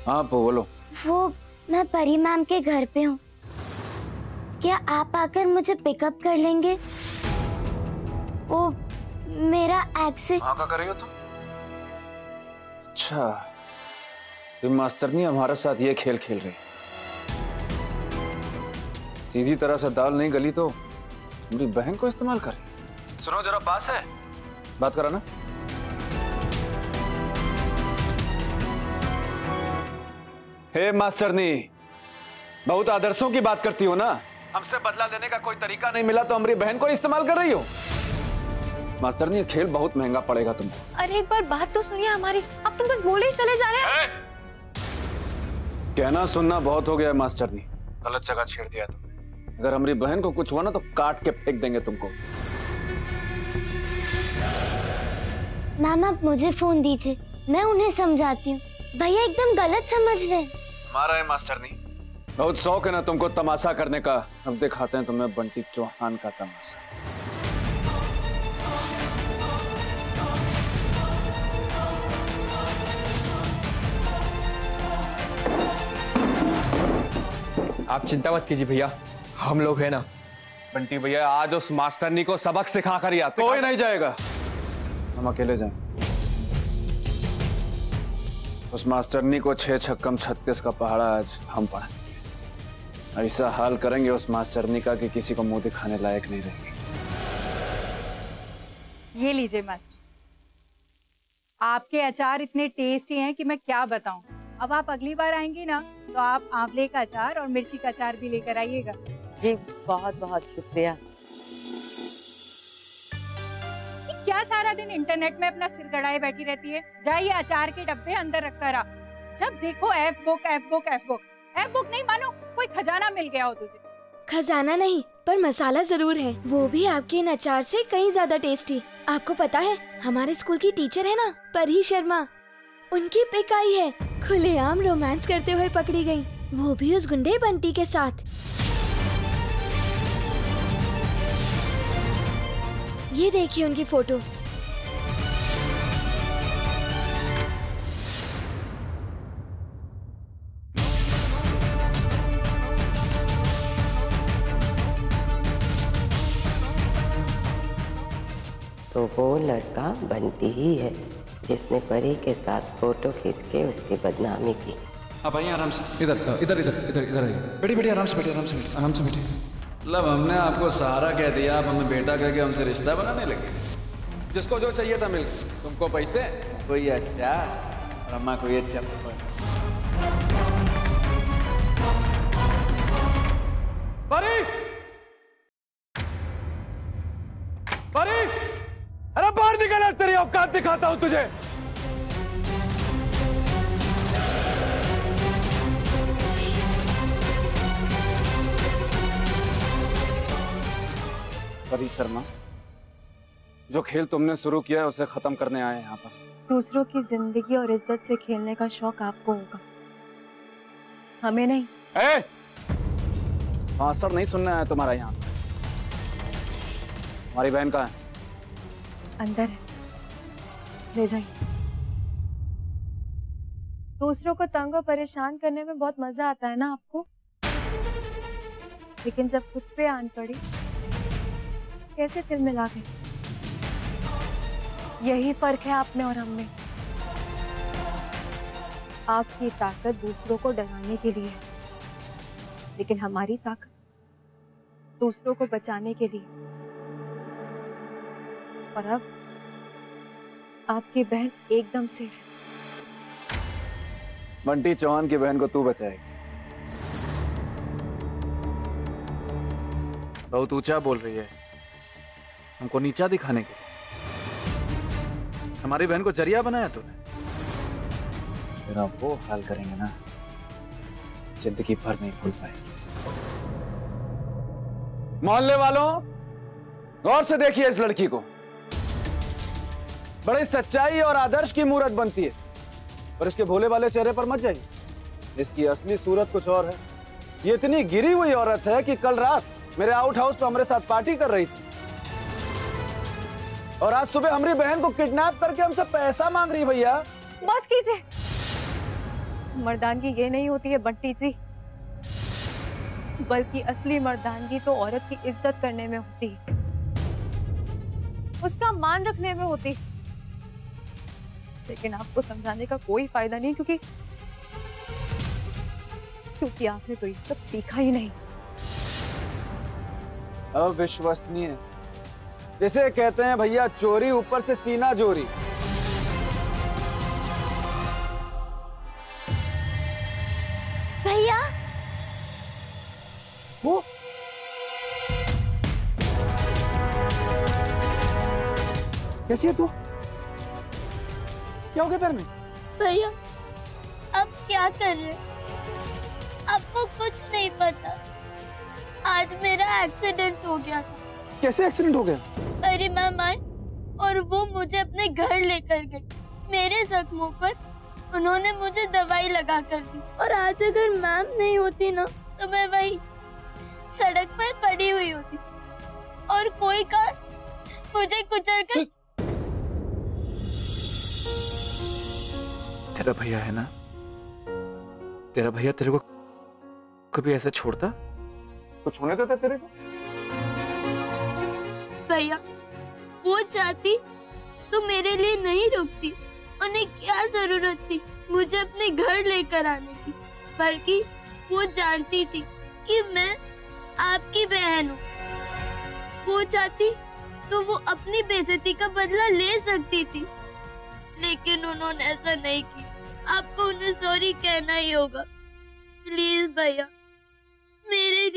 हाँ बोलो। वो मैं परी मैम के घर पे हूँ, क्या आप आकर मुझे पिकअप कर लेंगे? वो मेरा एक्स। हाँ क्या कर रही हो तुम? अच्छा तुम मास्टरनी हमारे साथ ये खेल खेल रही। सीधी तरह से दाल नहीं गली तो मेरी बहन को इस्तेमाल कर रही। सुनो जरा पास है बात करा ना। हे मास्टरनी, बहुत आदर्शों की बात करती हो ना। हमसे बदला लेने का कोई तरीका नहीं मिला तो हमारी बहन को इस्तेमाल कर रही हो। मास्टरनी, ये खेल बहुत महंगा पड़ेगा तुमको। अरे एक बार बात तो सुनिए हमारी, अब तुम बस बोले ही चले जा रहे हैं। कहना सुनना बहुत हो गया है मास्टरनी, गलत जगह छेड़ दिया तुमने। अगर हमारी बहन को कुछ हुआ ना तो काट के फेंक देंगे तुमको। मैम आप मुझे फोन दीजिए, मैं उन्हें समझाती हूँ। भैया एकदम गलत समझ रहे हैं। हमारा है मास्टरनी, बहुत शौक है ना तुमको तमाशा करने का। अब दिखाते हैं तुम्हें बंटी चौहान का तमाशा। आप चिंता मत कीजिए भैया, हम लोग हैं ना। बंटी भैया आज उस मास्टरनी को सबक सिखा कर ही आते। कोई नहीं जाएगा, हम अकेले जाएं। उस मास्टरनी को 6 छक्कम 36 का पहाड़ा आज हम पढ़ाएंगे। ऐसा हाल करेंगे उस मास्टरनी का कि किसी को मुंह दिखाने लायक नहीं रहेगी। ये लीजिए मास्टर, आपके अचार इतने टेस्टी हैं कि मैं क्या बताऊं। अब आप अगली बार आएंगी ना तो आप आंवले का अचार और मिर्ची का अचार भी लेकर आइएगा। जी बहुत बहुत शुक्रिया। क्या सारा दिन इंटरनेट में अपना सिर गड़ाए बैठी रहती है? जाइए अचार के डब्बे अंदर रख कर आ। जब देखो F book F book F book. F book नहीं मानो कोई खजाना मिल गया हो तुझे। खजाना नहीं पर मसाला जरूर है, वो भी आपके इन अचार से कहीं ज्यादा टेस्टी। आपको पता है हमारे स्कूल की टीचर है ना परी शर्मा, उनकी पिक आई है, खुलेआम रोमांस करते हुए पकड़ी गई, वो भी उस गुंडे बंटी के साथ। ये देखिए उनकी फोटो। तो वो लड़का बंटी ही है जिसने परी के साथ फोटो खींच के उसकी बदनामी की। आप आइए आराम से, इधर इधर इधर इधर इधर आइए। बैठिए बैठिए, आराम से बैठिए, आराम से बैठिए, आराम से बैठिए। मतलब हमने आपको सहारा कह दिया, आप हमें बेटा कह के हमसे रिश्ता बनाने लगे। जिसको जो चाहिए था मिल गया। तुमको पैसे, कोई अच्छा और अम्मा को ये चप्पल। परी, परी, अरे बाहर निकल, तेरी औकात दिखाता हूं तुझे। परी शर्मा, जो खेल तुमने शुरू किया है उसे खत्म करने आए हैं यहाँ पर। दूसरों की जिंदगी और इज्जत से खेलने का शौक आपको होगा, हमें नहीं। आंसर नहीं सुनने आया तुम्हारा यहाँ। हमारी बहन कहाँ है? अंदर है, ले जाइए। दूसरों को तंग और परेशान करने में बहुत मजा आता है ना आपको, लेकिन जब खुद पे आन पड़ी कैसे दिल मिला गए। यही फर्क है आप में और हम में। आपकी ताकत दूसरों को डराने के लिए है, लेकिन हमारी ताकत दूसरों को बचाने के लिए। और अब आपकी बहन एकदम सेफ है। बंटी चौहान की बहन को तू बचाएगी। बहुत ऊंचा बोल रही है, हमको नीचा दिखाने के लिए। हमारी बहन को जरिया बनाया तूने। तेरा वो हाल करेंगे ना, जिंदगी भर नहीं भूल पाएगी। मोहल्ले वालों, गौर से देखिए इस लड़की को। बड़ी सच्चाई और आदर्श की मूरत बनती है, पर इसके भोले वाले चेहरे पर मत जाइए। इसकी असली सूरत कुछ और है। ये इतनी गिरी हुई औरत है कि कल रात मेरे आउट हाउस पर हमारे साथ पार्टी कर रही थी, और आज सुबह हमारी बहन को किडनैप करके हमसे पैसा मांग रही। भैया बस कीजिए, मर्दानगी ये नहीं होती है बंटी जी, बल्कि असली मर्दानगी तो औरत की इज्जत करने में होती है, उसका मान रखने में होती। लेकिन आपको समझाने का कोई फायदा नहीं, क्योंकि आपने तो ये सब सीखा ही नहीं। अविश्वसनीय, जिसे कहते हैं भैया चोरी, ऊपर से सीना जोरी। भैया वो कैसी है तू? क्या हो गया पैर में? भैया अब क्या कर रहे हैं? आपको कुछ नहीं पता, आज मेरा एक्सीडेंट हो गया था। कैसे एक्सीडेंट हो गया? मेरी मैम आए और वो मुझे अपने घर लेकर गई। मेरे जख्मों पर उन्होंने मुझे दवाई लगा कर दी, और आज अगर मैम नहीं होती ना तो मैं वही सड़क पर पड़ी हुई होती, और कोई कार मुझे कुचल कर। तेरा भैया है ना, तेरा भैया तेरे को कभी ऐसे छोड़ता? कुछ होने देता तेरे को? भैया वो चाहती तो मेरे लिए नहीं रुकती, उन्हें क्या जरूरत थी मुझे अपने घर लेकर आने की, बल्कि वो जानती थी कि मैं आपकी बहन हूँ। वो चाहती तो वो अपनी बेइज्जती का बदला ले सकती थी, लेकिन उन्होंने ऐसा नहीं किया। आपको उन्हें सॉरी कहना ही होगा। प्लीज भैया, मेरे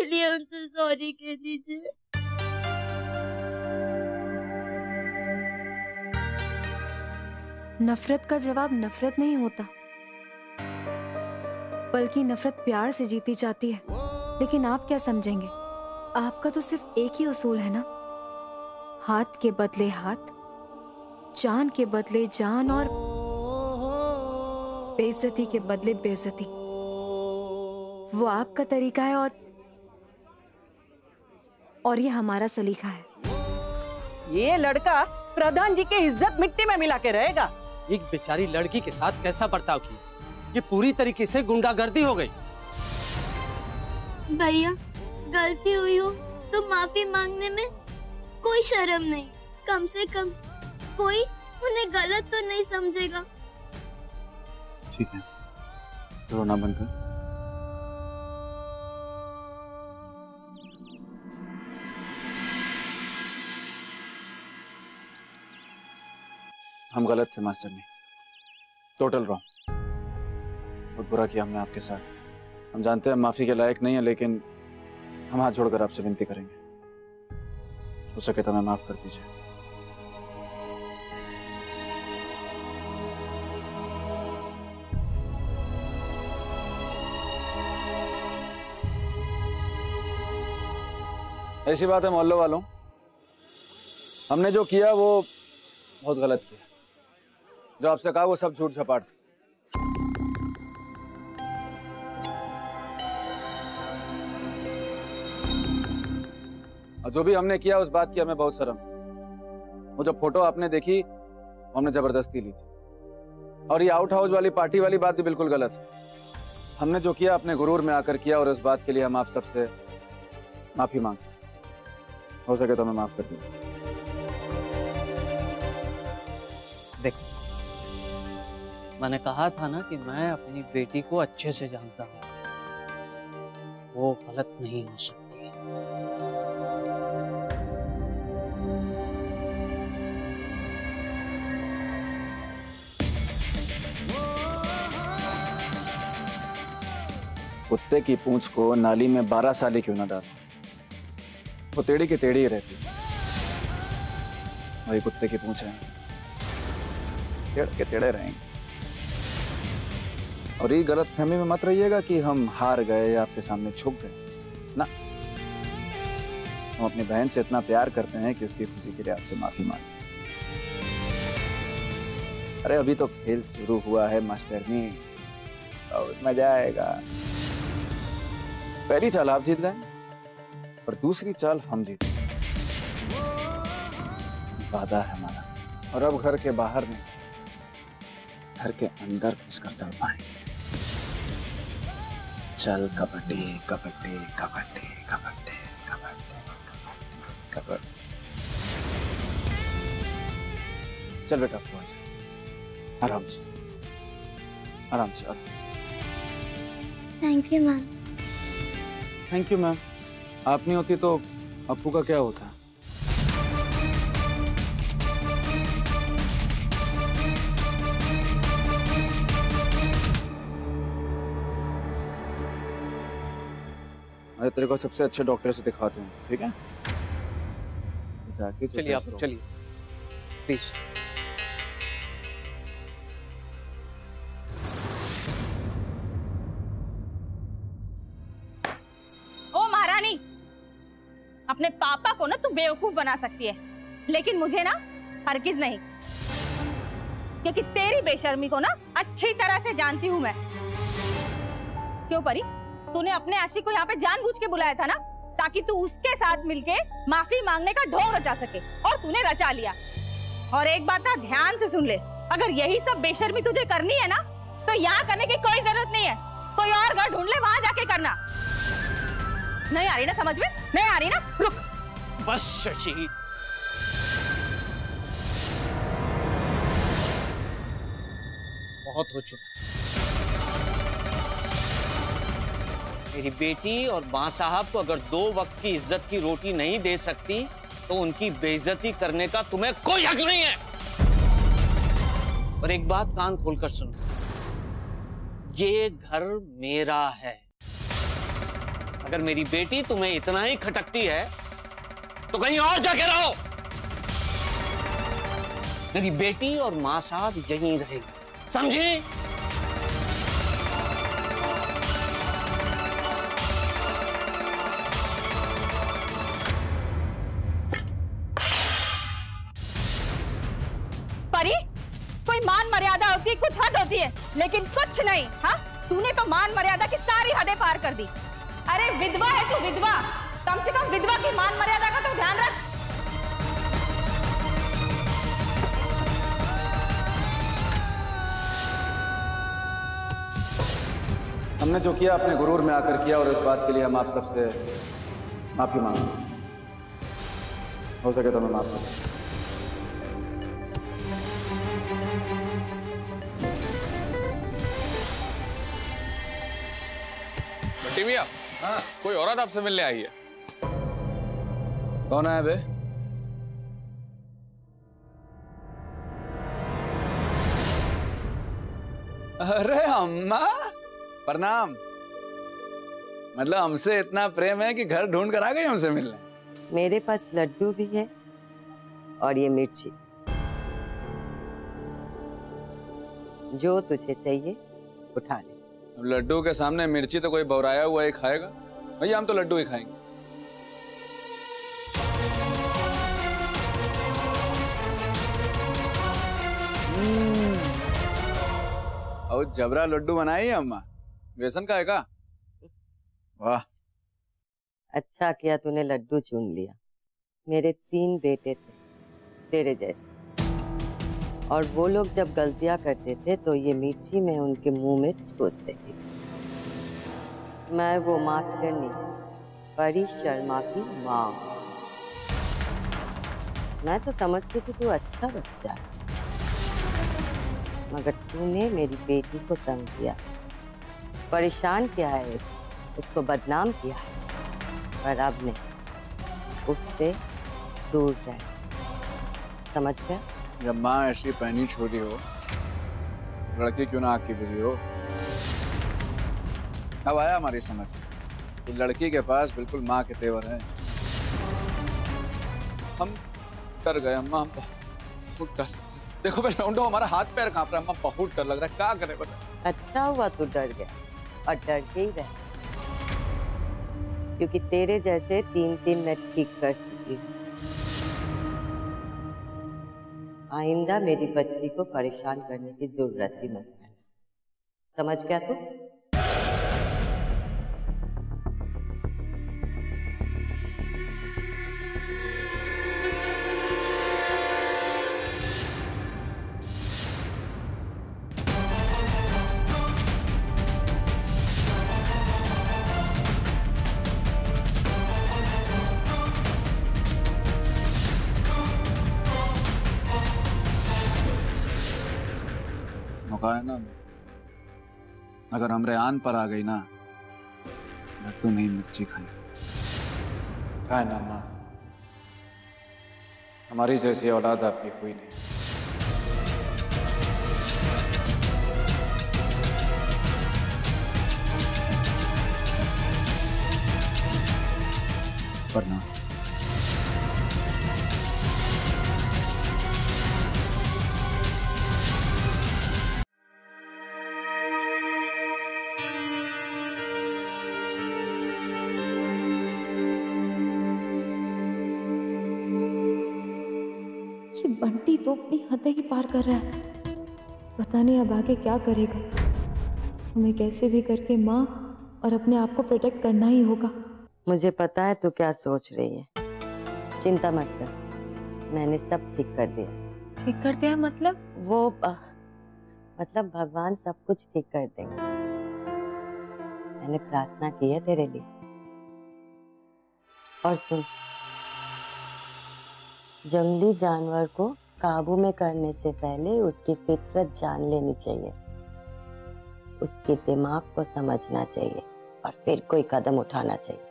लिए उनसे सॉरी कह दीजिए। नफरत का जवाब नफरत नहीं होता, बल्कि नफरत प्यार से जीती जाती है। लेकिन आप क्या समझेंगे? आपका तो सिर्फ एक ही उसूल है ना, हाथ के बदले हाथ, जान के बदले जान, और बेइज्जती के बदले बेइज्जती। वो आपका तरीका है और ये हमारा सलीका है। ये लड़का प्रधान जी की इज्जत मिट्टी में मिला के रहेगा। एक बेचारी लड़की के साथ कैसा बर्ताव किया, ये पूरी तरीके से गुंडागर्दी हो गई। भैया गलती हुई हो तो माफी मांगने में कोई शर्म नहीं, कम से कम कोई उन्हें गलत तो नहीं समझेगा। ठीक है, तो रोना बंद कर। हम गलत थे मास्टर ने, टोटल रॉन्ग। बहुत बुरा किया हमने आपके साथ। हम जानते हैं माफी के लायक नहीं है, लेकिन हम हाथ जोड़कर आपसे विनती करेंगे, हो सके तो हमें माफ कर दीजिए। ऐसी बात है मोहल्लों वालों, हमने जो किया वो बहुत गलत किया। जो आपसे कहा वो सब झूठ झपाट था। और जो भी हमने किया उस बात की हमें बहुत शर्म। वो जो फोटो आपने देखी वो हमने जबरदस्ती ली थी, और ये आउट हाउस वाली पार्टी वाली बात भी बिल्कुल गलत है। हमने जो किया अपने गुरूर में आकर किया, और इस बात के लिए हम आप सबसे माफी मांगते हैं। हो सके तो हमें माफ कर दीजिए। देखो, मैंने कहा था ना कि मैं अपनी बेटी को अच्छे से जानता हूँ, वो गलत नहीं हो सकती। कुत्ते की पूंछ को नाली में 12 साल क्यों ना डाल, वो टेढ़ी की टेढ़ी ही रहती। वही कुत्ते की पूंछ है, टेढ़े के टेढ़े रहेंगे। और ये गलत फहमी में मत रहिएगा कि हम हार गए या आपके सामने झुक गए ना। हम अपनी बहन से इतना प्यार करते हैं कि उसकी खुशी के लिए आपसे माफी मांगे। अरे अभी तो खेल शुरू हुआ है मास्टरनी, और मजा आएगा। पहली चाल आप जीत गए और दूसरी चाल हम जीते। वादा है हमारा। और अब घर के बाहर नहीं, घर के अंदर घुसकर तड़पाएंगे। चल कबड्डी कबड्डी कबड्डी कबड्डी कबड्डी कबड्डी। चल बेटा आपको आजा, आराम से आराम से आराम से। Thank you ma'am. Thank you ma'am. आप नहीं होती तो अप्पू का क्या होता। तेरे को सबसे अच्छे डॉक्टर से दिखाते हैं, ठीक है? चलिए आप चलिए प्लीज। ओ महारानी, अपने पापा को ना तू बेवकूफ बना सकती है, लेकिन मुझे ना हरगिज नहीं, क्योंकि तेरी बेशर्मी को ना अच्छी तरह से जानती हूं मैं। क्यों परी, तूने अपने आशिक को यहाँ पे जानबूझ के बुलाया था ना, ताकि तू उसके साथ मिलके माफी मांगने का ढोंग रचा सके, और तूने रचा लिया। और एक बात ना ध्यान से सुन ले, अगर यही सब बेशर्मी तुझे करनी है ना, तो यहाँ करने की कोई जरूरत नहीं है, कोई और घर ढूंढ ले, वहां जाके करना। नहीं आ रही ना समझ में? नहीं आ रही ना? रुक बस शशि, बहुत हो चुका। मेरी बेटी और मां साहब को अगर 2 वक्त की इज्जत की रोटी नहीं दे सकती तो उनकी बेइज्जती करने का तुम्हें कोई हक नहीं है। और एक बात कान खोलकर सुनो, ये घर मेरा है। अगर मेरी बेटी तुम्हें इतना ही खटकती है तो कहीं और जाके रहो। मेरी बेटी और मां साहब यहीं रहेगी, समझी? परी, कोई मान मर्यादा होती है, कुछ हद होती है, लेकिन कुछ नहीं। हाँ, तूने तो मान मर्यादा की सारी हदें पार कर दी। अरे विधवा है तू, विधवा, कम से कम विधवा की मान मर्यादा का तो ध्यान रख। हमने जो किया अपने गुरूर में आकर किया, और इस बात के लिए हम आप सबसे माफी मांगते। हो सके तो हमें माफ करें। भैया, हाँ, कोई औरत आपसे मिलने आई है। कौन है बे? अरे अम्मा, प्रणाम। मतलब हमसे इतना प्रेम है कि घर ढूंढ कर आ गई हमसे मिलने। मेरे पास लड्डू भी है और ये मिर्ची, जो तुझे चाहिए उठा ले। लड्डू के सामने मिर्ची तो कोई बौराया हुआ ही खाएगा। भैया हम तो लड्डू ही खाएंगे। और जबरा लड्डू बनाई है अम्मा, बेसन का है का? वाह, अच्छा किया तूने लड्डू चुन लिया। मेरे 3 बेटे थे तेरे जैसे, और वो लोग जब गलतियां करते थे तो ये मिर्ची में उनके मुंह में ठूस देती थी। मैं वो मास्टरनी परी शर्मा की माँ। मैं तो समझती थी तू अच्छा बच्चा है, मगर तूने मेरी बेटी को तंग किया, परेशान किया है, उसको बदनाम किया है। पर अब नहीं, उससे दूर रह। समझ गया? जब माँ ऐसी पहनी छोटी हो, लड़की क्यों ना आग की बुझी हो। अब आया हमारी समझ कि लड़की के पास बिल्कुल माँ के तेवर हैं। हम डर गए अम्मा, हम बहुत डर। देखो मैं लौंडो, हमारा हाथ पैर कांप रहा है अम्मा, बहुत डर लग रहा है। क्या करें बता? अच्छा हुआ तू डर गया, और डर के ही रह, क्योंकि तेरे जैसे 3 मैं ठीक कर चुकी हूँ। आइंदा मेरी बच्ची को परेशान करने की जरूरत भी मत करना। समझ गया तू? कहा है ना, अगर हमरे आन पर आ गई ना, लड्डू नहीं मिर्ची खाई। कहा है ना माँ, हमारी जैसी औलाद आपकी हुई नहीं। वरना बंटी तो अपनी हद ही पार कर रहा है। पता नहीं अब आगे क्या करेगा। हमें कैसे भी करके माँ और अपने आप को प्रोटेक्ट करना ही होगा। मुझे पता है तू क्या सोच रही है। चिंता मत कर, मैंने सब ठीक कर दिया। ठीक कर दिया मतलब? मतलब भगवान सब कुछ ठीक कर देंगे। मैंने प्रार्थना की है तेरे लिए। और सुन, जंगली जानवर को काबू में करने से पहले उसकी फितरत जान लेनी चाहिए, उसके दिमाग को समझना चाहिए और फिर कोई कदम उठाना चाहिए।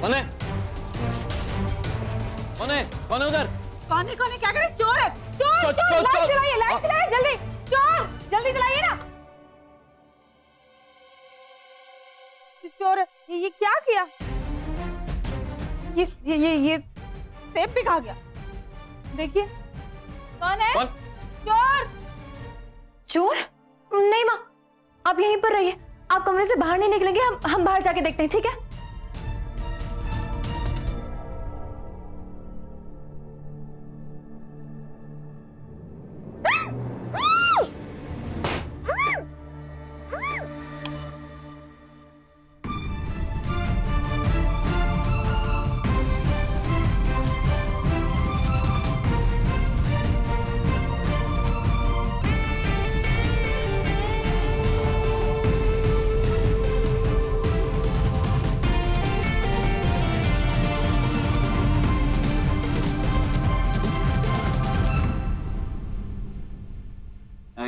कौन है? कौन है? कौन है उधर? कौन है क्या करे? चोर है! चोर! चोर! लाइट चलाइए, लाइट चलाइए जल्दी! चोर! जल्दी चलाइए ना! चोर! ये क्या किया? ये सेब भी खा गया। देखिए, कौन है? कौन? चोर! चोर? नहीं माँ, आप यहीं पर रहिए। आप कमरे से बाहर नहीं निकलेंगे। हम बाहर जाके देखते हैं, ठीक है?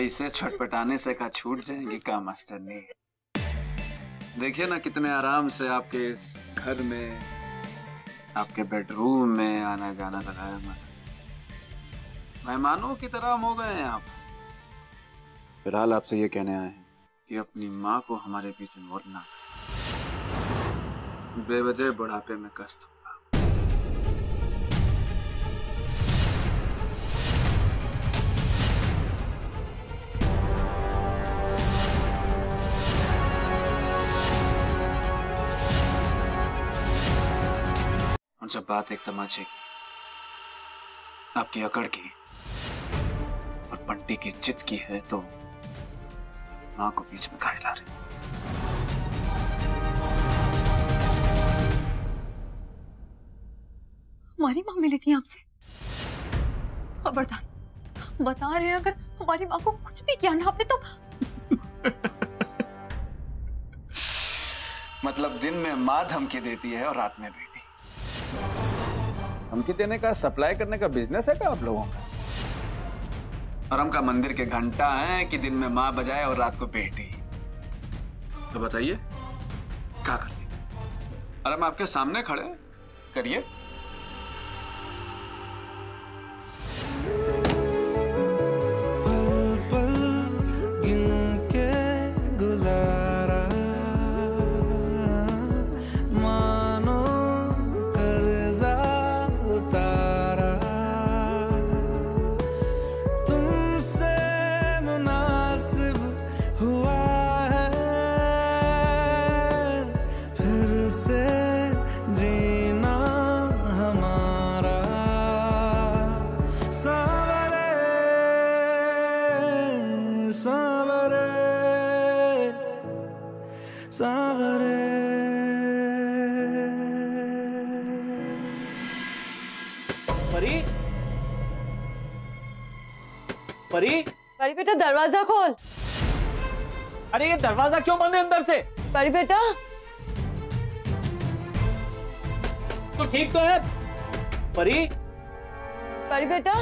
इसे छटपटाने से का छूट जाएंगे का मास्टर ने। देखिए ना कितने आराम से आपके इस घर में, आपके बेडरूम में आना जाना लगा है। मेहमानों की तरह हम हो गए हैं आप। फिलहाल आपसे ये कहने आए हैं कि अपनी माँ को हमारे बीच इन्वॉल्व ना करें। बेवजह बुढ़ापे में कष्ट होगा। और जब बात एक तमाचे की, आपकी अकड़ की और बंटी की जिद की है तो माँ को बीच में काहे ला रही? हमारी माँ मिली थी आपसे। खबरदार, बता रहे हैं अगर हमारी माँ को कुछ भी किया ना आपने तो। मतलब दिन में माँ धमकी देती है और रात में बेटी। धमकी देने का, सप्लाई करने का बिजनेस है क्या आप लोगों का? और हम का मंदिर के घंटा है कि दिन में माँ बजाए और रात को बेटी। तो बताइए क्या कर ले? और हम आपके सामने खड़े, करिए। सावरे। परी, परी, परी बेटा दरवाजा खोल। अरे ये दरवाजा क्यों बंद है अंदर से? परी बेटा, तो ठीक तो है। परी, परी बेटा,